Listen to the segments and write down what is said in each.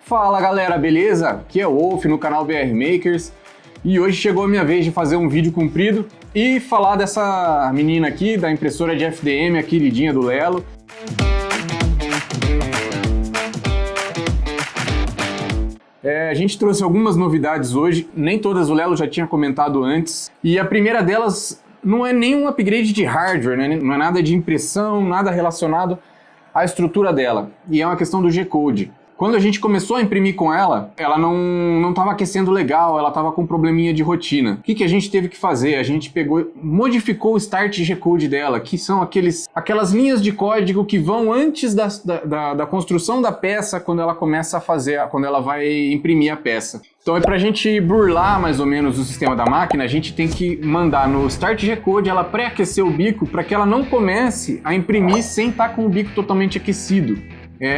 Fala galera, beleza? Aqui é o Wolf no canal BR Makers e hoje chegou a minha vez de fazer um vídeo comprido e falar dessa menina aqui, da impressora de FDM, a queridinha do Lelo. A gente trouxe algumas novidades hoje, nem todas o Lelo já tinha comentado antes, e a primeira delas não é nenhum upgrade de hardware, né? Não é nada de impressão, nada relacionado à estrutura dela, e é uma questão do G-Code. Quando a gente começou a imprimir com ela não estava aquecendo legal, ela estava com um probleminha de rotina. O que a gente teve que fazer? A gente modificou o Start G-Code dela, que são aquelas linhas de código que vão antes da construção da peça, quando ela começa a fazer, quando ela vai imprimir a peça. Então, para a gente burlar mais ou menos o sistema da máquina, a gente tem que mandar no Start G-Code ela pré-aquecer o bico para que ela não comece a imprimir sem estar com o bico totalmente aquecido.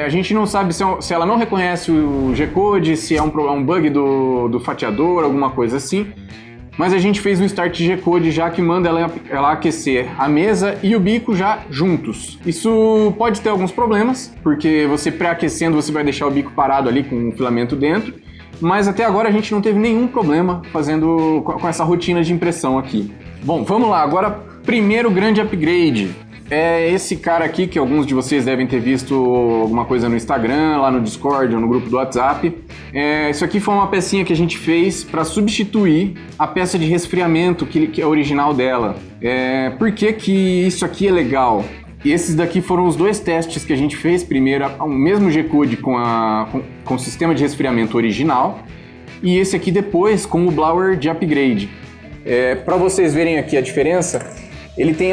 A gente não sabe se ela não reconhece o G-Code, se é um bug do fatiador, alguma coisa assim. Mas a gente fez um Start G-Code já que manda ela aquecer a mesa e o bico já juntos. Isso pode ter alguns problemas, porque você pré-aquecendo você vai deixar o bico parado ali com o filamento dentro. Mas até agora a gente não teve nenhum problema fazendo com essa rotina de impressão aqui. Bom, vamos lá, agora primeiro grande upgrade. É esse cara aqui, que alguns de vocês devem ter visto alguma coisa no Instagram, lá no Discord ou no grupo do WhatsApp. Isso aqui foi uma pecinha que a gente fez para substituir a peça de resfriamento que é original dela. Por que isso aqui é legal? E esses daqui foram os dois testes que a gente fez. Primeiro, o mesmo G-Code com o sistema de resfriamento original. E esse aqui depois com o blower de upgrade. Para vocês verem aqui a diferença, ele tem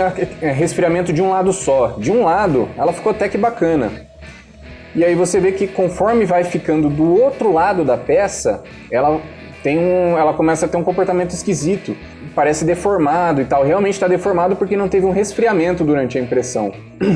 resfriamento de um lado só. De um lado, ela ficou até que bacana. E aí você vê que conforme vai ficando do outro lado da peça, ela começa a ter um comportamento esquisito. Parece deformado e tal. Realmente está deformado porque não teve um resfriamento durante a impressão.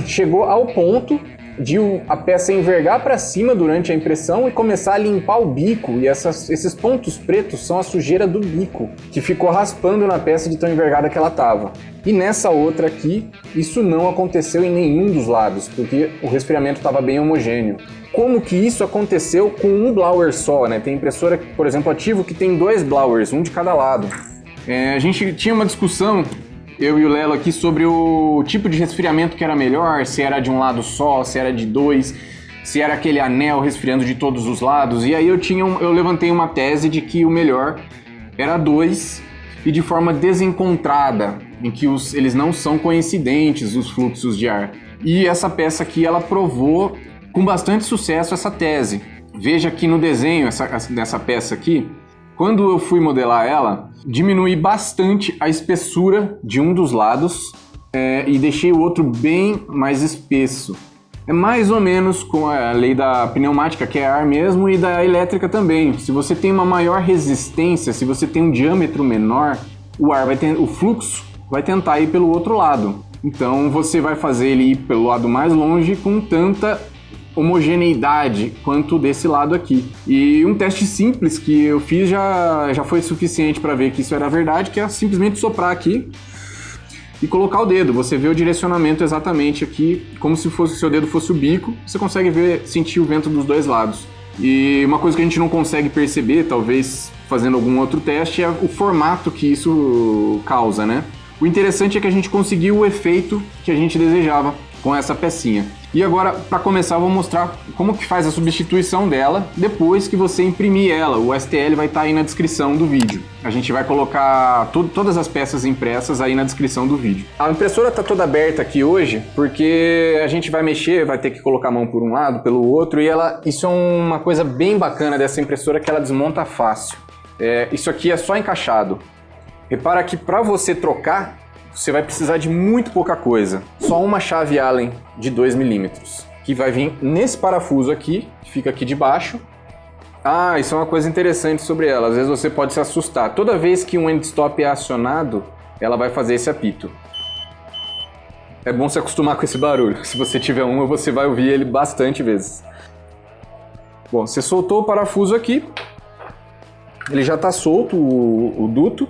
Chegou ao ponto de a peça envergar para cima durante a impressão e começar a limpar o bico. E esses pontos pretos são a sujeira do bico, que ficou raspando na peça de tão envergada que ela estava. E nessa outra aqui, isso não aconteceu em nenhum dos lados, porque o resfriamento estava bem homogêneo. Como que isso aconteceu com um blower só, né? Tem impressora, por exemplo, Ativo, que tem dois blowers, um de cada lado. A gente tinha uma discussão, eu e o Lelo aqui, sobre o tipo de resfriamento que era melhor, se era de um lado só, se era de dois, se era aquele anel resfriando de todos os lados. E aí eu levantei uma tese de que o melhor era dois e de forma desencontrada, em que eles não são coincidentes, os fluxos de ar. E essa peça aqui, ela provou com bastante sucesso essa tese. Veja aqui no desenho dessa peça aqui, quando eu fui modelar ela, diminui bastante a espessura de um dos lados e deixei o outro bem mais espesso. É mais ou menos com a lei da pneumática, que é ar mesmo, e da elétrica também. Se você tem uma maior resistência, se você tem um diâmetro menor, o fluxo vai tentar ir pelo outro lado. Então você vai fazer ele ir pelo lado mais longe com tanta homogeneidade quanto desse lado aqui. E um teste simples que eu fiz já foi suficiente para ver que isso era verdade, que é simplesmente soprar aqui e colocar o dedo. Você vê o direcionamento exatamente aqui, como se o seu dedo fosse o bico. Você consegue sentir o vento dos dois lados. E uma coisa que a gente não consegue perceber, talvez fazendo algum outro teste, é o formato que isso causa, né? O interessante é que a gente conseguiu o efeito que a gente desejava com essa pecinha. E agora, para começar, eu vou mostrar como que faz a substituição dela depois que você imprimir ela. O STL vai estar aí na descrição do vídeo. A gente vai colocar todas as peças impressas aí na descrição do vídeo. A impressora está toda aberta aqui hoje porque a gente vai mexer, vai ter que colocar a mão por um lado, pelo outro, e isso é uma coisa bem bacana dessa impressora, que ela desmonta fácil. Isso aqui é só encaixado. Repara que para você trocar, você vai precisar de muito pouca coisa. Só uma chave Allen de 2 mm, que vai vir nesse parafuso aqui, que fica aqui debaixo. Isso é uma coisa interessante sobre ela. Às vezes você pode se assustar. Toda vez que um end stop é acionado, ela vai fazer esse apito. É bom se acostumar com esse barulho. Se você tiver uma, você vai ouvir ele bastante vezes. Bom, você soltou o parafuso aqui. Ele já está solto, o duto.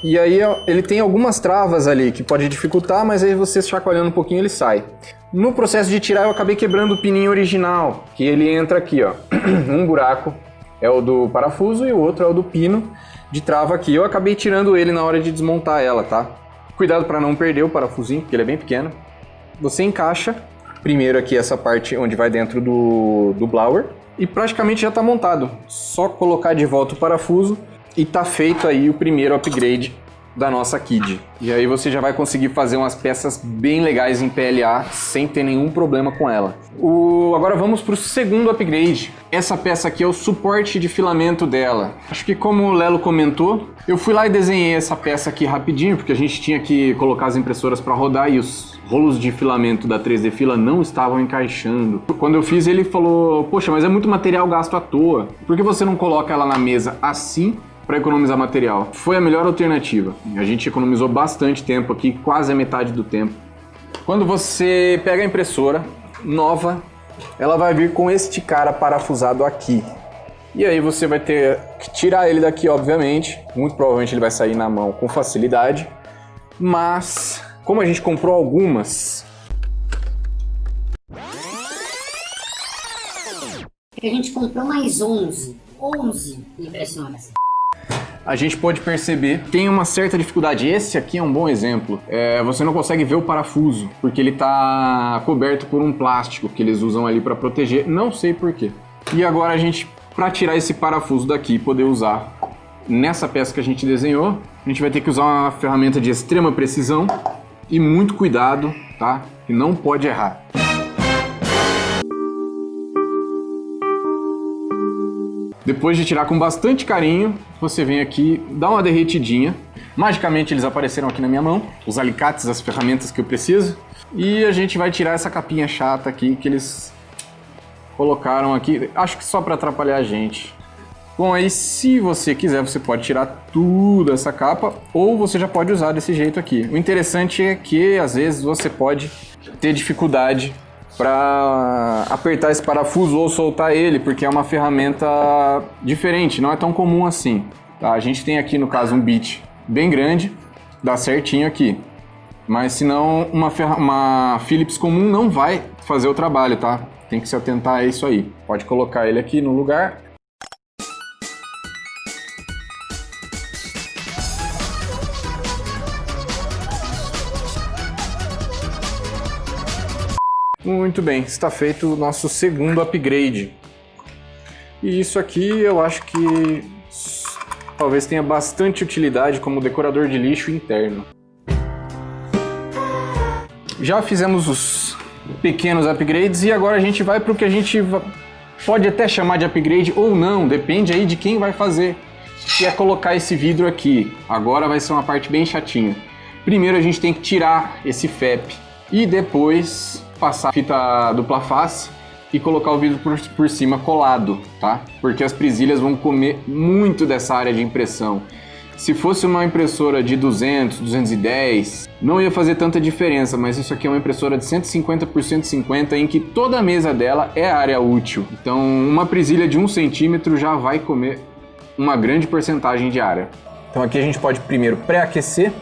E aí ele tem algumas travas ali que pode dificultar, mas aí você chacoalhando um pouquinho ele sai. No processo de tirar eu acabei quebrando o pininho original, que ele entra aqui, ó. Um buraco é o do parafuso e o outro é o do pino de trava aqui. Eu acabei tirando ele na hora de desmontar ela, tá? Cuidado para não perder o parafusinho, porque ele é bem pequeno. Você encaixa primeiro aqui essa parte onde vai dentro do blower e praticamente já está montado. Só colocar de volta o parafuso e tá feito aí o primeiro upgrade da nossa Kid. E aí você já vai conseguir fazer umas peças bem legais em PLA sem ter nenhum problema com ela. Agora vamos para o segundo upgrade. Essa peça aqui é o suporte de filamento dela. Acho que como o Lelo comentou, eu fui lá e desenhei essa peça aqui rapidinho, porque a gente tinha que colocar as impressoras para rodar e os rolos de filamento da 3D Fila não estavam encaixando. Quando eu fiz, ele falou, poxa, mas é muito material gasto à toa. Por que você não coloca ela na mesa assim para economizar material? Foi a melhor alternativa. A gente economizou bastante tempo aqui, quase a metade do tempo. Quando você pega a impressora nova, ela vai vir com este cara parafusado aqui. E aí você vai ter que tirar ele daqui, obviamente. Muito provavelmente ele vai sair na mão com facilidade. Mas, como a gente comprou algumas... A gente comprou mais 11 impressoras. A gente pode perceber que tem uma certa dificuldade. Esse aqui é um bom exemplo. Você não consegue ver o parafuso, porque ele está coberto por um plástico que eles usam ali para proteger. Não sei porquê. E agora a gente, para tirar esse parafuso daqui e poder usar nessa peça que a gente desenhou, a gente vai ter que usar uma ferramenta de extrema precisão e muito cuidado, tá? Que não pode errar. Depois de tirar com bastante carinho, você vem aqui, dá uma derretidinha. Magicamente eles apareceram aqui na minha mão, os alicates, as ferramentas que eu preciso. E a gente vai tirar essa capinha chata aqui que eles colocaram aqui, acho que só para atrapalhar a gente. Bom, aí se você quiser, você pode tirar tudo essa capa, ou você já pode usar desse jeito aqui. O interessante é que às vezes você pode ter dificuldade para apertar esse parafuso ou soltar ele, porque é uma ferramenta diferente, não é tão comum assim. Tá? A gente tem aqui no caso um bit bem grande, dá certinho aqui, mas senão uma Philips comum não vai fazer o trabalho, tá? Tem que se atentar a isso aí. Pode colocar ele aqui no lugar. Muito bem, está feito o nosso segundo upgrade. E isso aqui eu acho que talvez tenha bastante utilidade como decorador de lixo interno. Já fizemos os pequenos upgrades e agora a gente vai para o que a gente pode até chamar de upgrade ou não, depende aí de quem vai fazer, que é colocar esse vidro aqui. Agora vai ser uma parte bem chatinha. Primeiro a gente tem que tirar esse FEP e depois passar a fita dupla face e colocar o vidro por cima colado, tá? Porque as presilhas vão comer muito dessa área de impressão. Se fosse uma impressora de 200, 210, não ia fazer tanta diferença, mas isso aqui é uma impressora de 150 por 150 em que toda a mesa dela é área útil. Então uma presilha de 1 centímetro já vai comer uma grande porcentagem de área. Então aqui a gente pode primeiro pré-aquecer,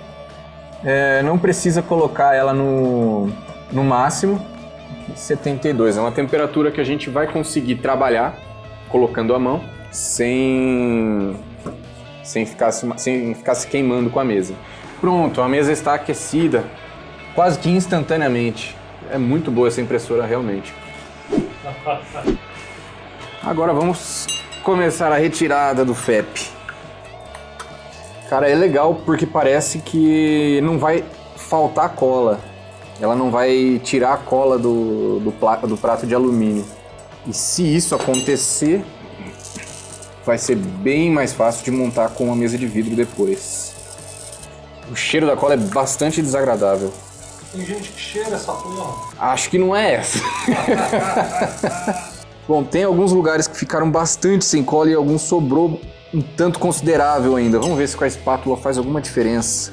não precisa colocar ela no máximo, 72, é uma temperatura que a gente vai conseguir trabalhar colocando a mão sem ficar se queimando com a mesa. Pronto, a mesa está aquecida quase que instantaneamente. É muito boa essa impressora realmente. Agora vamos começar a retirada do FEP. Cara, é legal porque parece que não vai faltar cola. Ela não vai tirar a cola do prato de alumínio. E se isso acontecer, vai ser bem mais fácil de montar com uma mesa de vidro depois. O cheiro da cola é bastante desagradável. Tem gente que cheira essa porra. Acho que não é essa. Bom, tem alguns lugares que ficaram bastante sem cola e alguns sobrou um tanto considerável ainda. Vamos ver se com a espátula faz alguma diferença.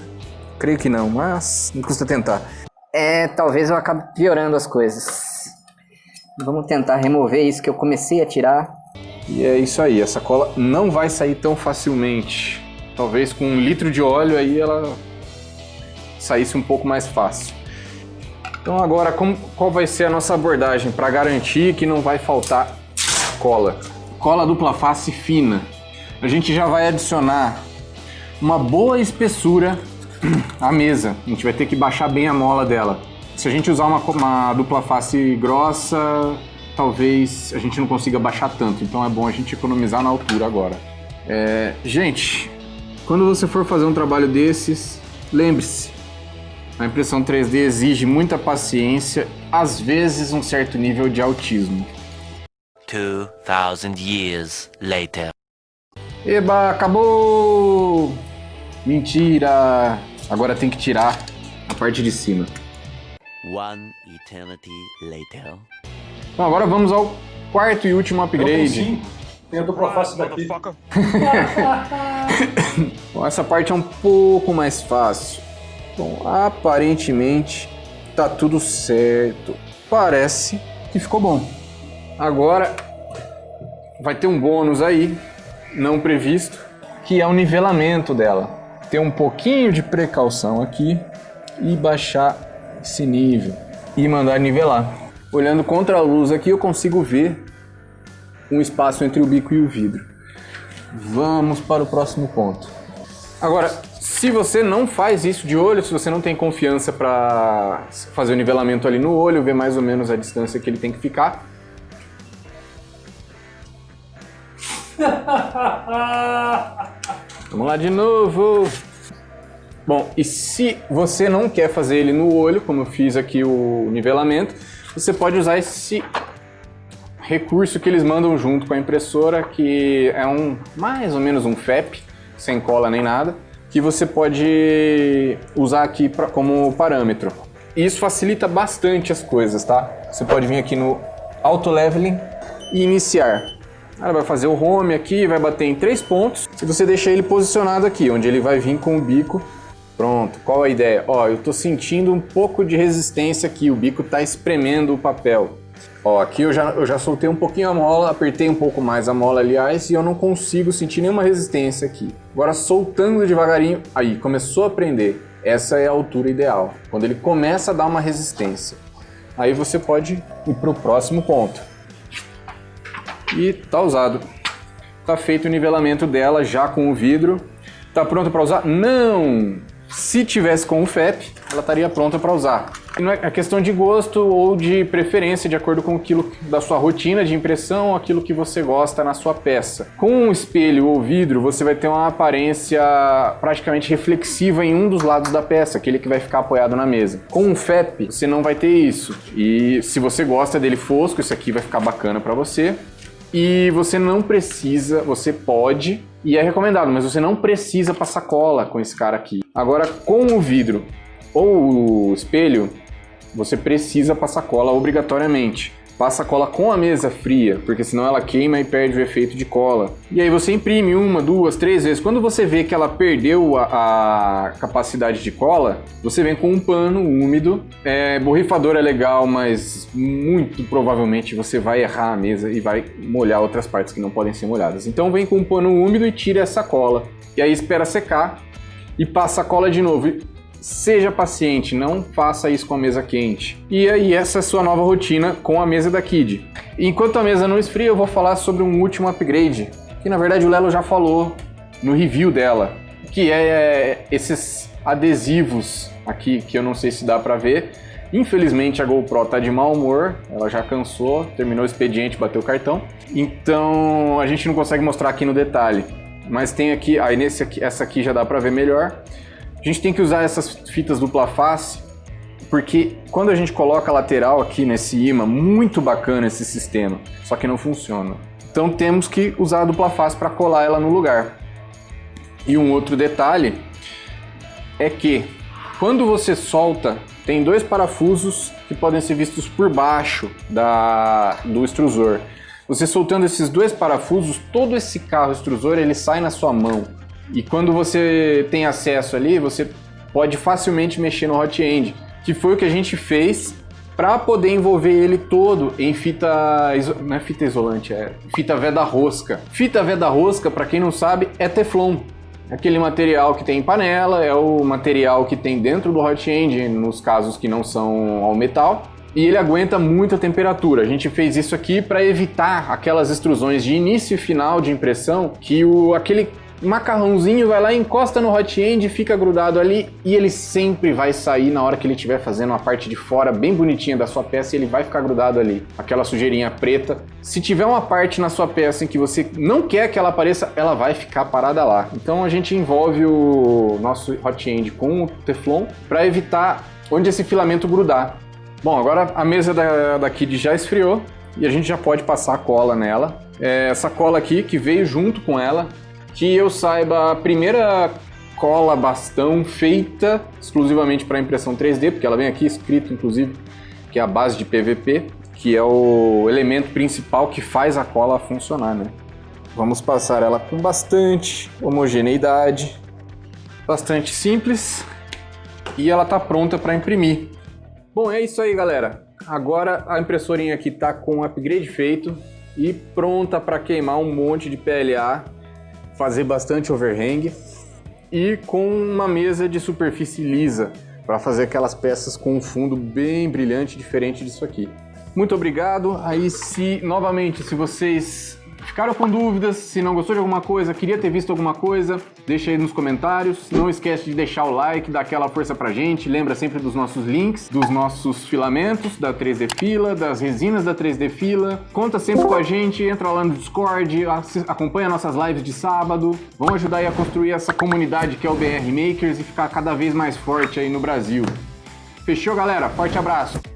Creio que não, mas não custa tentar. Talvez eu acabe piorando as coisas. Vamos tentar remover isso que eu comecei a tirar. E é isso aí, essa cola não vai sair tão facilmente. talvez com 1 litro de óleo aí ela saísse um pouco mais fácil. Então agora, qual vai ser a nossa abordagem para garantir que não vai faltar cola? Cola dupla face fina. A gente já vai adicionar uma boa espessura à mesa. A gente vai ter que baixar bem a mola dela. Se a gente usar uma dupla face grossa, talvez a gente não consiga baixar tanto. Então é bom a gente economizar na altura agora. Gente, quando você for fazer um trabalho desses, lembre-se, a impressão 3D exige muita paciência, às vezes um certo nível de autismo. 2000 years later. Eba, acabou! Mentira! Agora tem que tirar a parte de cima. One eternity later. Então agora vamos ao quarto e último upgrade. Sim, tem a dupla face daqui. Bom, essa parte é um pouco mais fácil. Bom, aparentemente tá tudo certo. Parece que ficou bom. Agora vai ter um bônus aí, não previsto, que é o nivelamento dela. Ter um pouquinho de precaução aqui e baixar esse nível e mandar nivelar. Olhando contra a luz aqui eu consigo ver um espaço entre o bico e o vidro. Vamos para o próximo ponto. Agora, se você não faz isso de olho, se você não tem confiança para fazer o nivelamento ali no olho, ver mais ou menos a distância que ele tem que ficar. Vamos lá de novo. Bom, e se você não quer fazer ele no olho, como eu fiz aqui o nivelamento, você pode usar esse recurso que eles mandam junto com a impressora, que é mais ou menos um FEP, sem cola nem nada, que você pode usar aqui como parâmetro. Isso facilita bastante as coisas, tá? Você pode vir aqui no Auto Leveling e iniciar. Ela vai fazer o home aqui, vai bater em 3 pontos, e você deixa ele posicionado aqui, onde ele vai vir com o bico. Pronto, qual a ideia? Ó, eu tô sentindo um pouco de resistência aqui, o bico tá espremendo o papel. Ó, aqui eu já soltei um pouquinho a mola, apertei um pouco mais a mola, aliás, e eu não consigo sentir nenhuma resistência aqui. Agora soltando devagarinho, aí, começou a prender. Essa é a altura ideal, quando ele começa a dar uma resistência. Aí você pode ir pro próximo ponto. E tá usado. Tá feito o nivelamento dela já com o vidro. Tá pronta para usar? Não! Se tivesse com o FEP, ela estaria pronta para usar. E não é questão de gosto ou de preferência, de acordo com aquilo da sua rotina de impressão, aquilo que você gosta na sua peça. Com um espelho ou vidro, você vai ter uma aparência praticamente reflexiva em um dos lados da peça, aquele que vai ficar apoiado na mesa. Com um FEP, você não vai ter isso. E se você gosta dele fosco, isso aqui vai ficar bacana para você. E você não precisa, você pode, e é recomendado, mas você não precisa passar cola com esse cara aqui. Agora, com o vidro ou o espelho, você precisa passar cola obrigatoriamente. Passa cola com a mesa fria, porque senão ela queima e perde o efeito de cola. E aí você imprime 1, 2, 3 vezes. Quando você vê que ela perdeu a capacidade de cola, você vem com um pano úmido. Borrifador é legal, mas muito provavelmente você vai errar a mesa e vai molhar outras partes que não podem ser molhadas. Então vem com um pano úmido e tira essa cola. E aí espera secar e passa a cola de novo. Seja paciente, não faça isso com a mesa quente. E aí essa é a sua nova rotina com a mesa da Kid. Enquanto a mesa não esfria, eu vou falar sobre um último upgrade, que na verdade o Lelo já falou no review dela, que é esses adesivos aqui, que eu não sei se dá pra ver. Infelizmente a GoPro tá de mau humor, ela já cansou, terminou o expediente, bateu o cartão. Então a gente não consegue mostrar aqui no detalhe. Mas tem aqui, aí essa aqui já dá pra ver melhor. A gente tem que usar essas fitas dupla face, porque quando a gente coloca a lateral aqui nesse imã, muito bacana esse sistema, só que não funciona. Então temos que usar a dupla face para colar ela no lugar. E um outro detalhe é que quando você solta, tem 2 parafusos que podem ser vistos por baixo do extrusor. Você soltando esses 2 parafusos, todo esse carro extrusor ele sai na sua mão. E quando você tem acesso ali, você pode facilmente mexer no hot end, que foi o que a gente fez para poder envolver ele todo em fita, não é fita isolante, é fita veda-rosca. Fita veda-rosca, para quem não sabe, é Teflon. Aquele material que tem em panela é o material que tem dentro do hot end, nos casos que não são ao metal. E ele aguenta muita temperatura. A gente fez isso aqui para evitar aquelas extrusões de início e final de impressão que aquele macarrãozinho vai lá, encosta no hot end, fica grudado ali e ele sempre vai sair na hora que ele estiver fazendo a parte de fora bem bonitinha da sua peça e ele vai ficar grudado ali, aquela sujeirinha preta. Se tiver uma parte na sua peça em que você não quer que ela apareça, ela vai ficar parada lá. Então a gente envolve o nosso hot end com o Teflon para evitar onde esse filamento grudar. Bom, agora a mesa da Kid já esfriou e a gente já pode passar a cola nela. Essa cola aqui que veio junto com ela, que eu saiba, a primeira cola bastão feita exclusivamente para impressão 3D, porque ela vem aqui escrito, inclusive, que é a base de PVP, que é o elemento principal que faz a cola funcionar, né? Vamos passar ela com bastante homogeneidade, bastante simples, e ela está pronta para imprimir. Bom, é isso aí, galera. Agora a impressorinha aqui está com o upgrade feito e pronta para queimar um monte de PLA, fazer bastante overhang e com uma mesa de superfície lisa para fazer aquelas peças com um fundo bem brilhante, diferente disso aqui. Muito obrigado. Aí novamente, se vocês ficaram com dúvidas, se não gostou de alguma coisa, queria ter visto alguma coisa, deixa aí nos comentários. Não esquece de deixar o like, dar aquela força pra gente. Lembra sempre dos nossos links, dos nossos filamentos da 3D Fila, das resinas da 3D Fila. Conta sempre com a gente, entra lá no Discord, acompanha nossas lives de sábado. Vamos ajudar aí a construir essa comunidade que é o BR Makers e ficar cada vez mais forte aí no Brasil. Fechou, galera? Forte abraço!